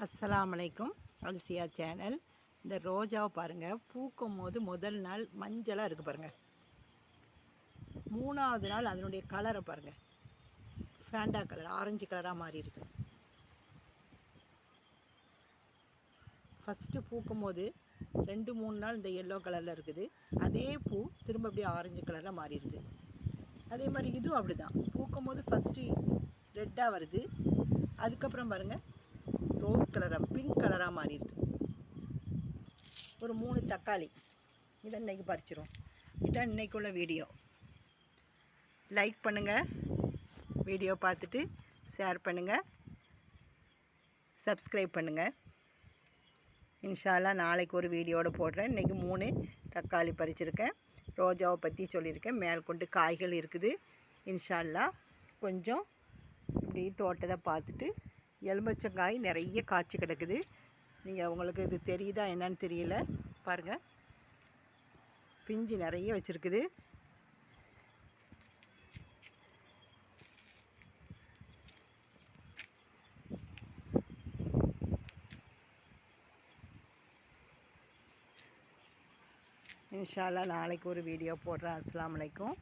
அஸ்ஸலாமு அலைக்கும். அல்சியா சேனல். இந்த ரோஜாவை பாருங்கள், பூக்கும் போது முதல் நாள் மஞ்சளாக இருக்குது பாருங்கள். மூணாவது நாள் அதனுடைய கலரை பாருங்கள், ஃபேண்டா கலர், ஆரஞ்சு கலராக மாறிடுது. ஃபஸ்ட்டு பூக்கும் போது 2-3 நாள் இந்த எல்லோ கலரில் இருக்குது. அதே பூ திரும்ப அப்படியே ஆரஞ்சு கலரில் மாறிடுது. அதே மாதிரி இதுவும் அப்படி தான். பூக்கும் போது ஃபஸ்ட்டு ரெட்டாக வருது, அதுக்கப்புறம் பாருங்கள் ரோஸ் கலராக, பிங்க் கலராக மாறிடுது. ஒரு 3 தக்காளி இதை இன்றைக்கி பறிச்சிரும். இதான் இன்றைக்குள்ள வீடியோ. லைக் பண்ணுங்கள், வீடியோ பார்த்துட்டு ஷேர் பண்ணுங்கள், சப்ஸ்கிரைப் பண்ணுங்கள். இன்ஷா அல்லாஹ் நாளைக்கு ஒரு வீடியோடு போடுறேன். இன்றைக்கி 3 தக்காளி பறிச்சிருக்கேன். ரோஜாவை பற்றி சொல்லியிருக்கேன். மேல் கொண்டு காய்கள் இருக்குது. இன்ஷா அல்லாஹ் கொஞ்சம் இப்படி தோட்டத்தை பார்த்துட்டு, எலுமிச்சங்காய் நிறைய காய்ச்சி கிடக்குது. நீங்கள் உங்களுக்கு இது தெரியுதா என்னன்னு தெரியல, பாருங்கள் பிஞ்சு நிறைய வச்சுருக்குது. இன்ஷா அல்லாஹ் நாளைக்கு ஒரு வீடியோ போடுறேன். அஸ்ஸலாமு அலைக்கும்.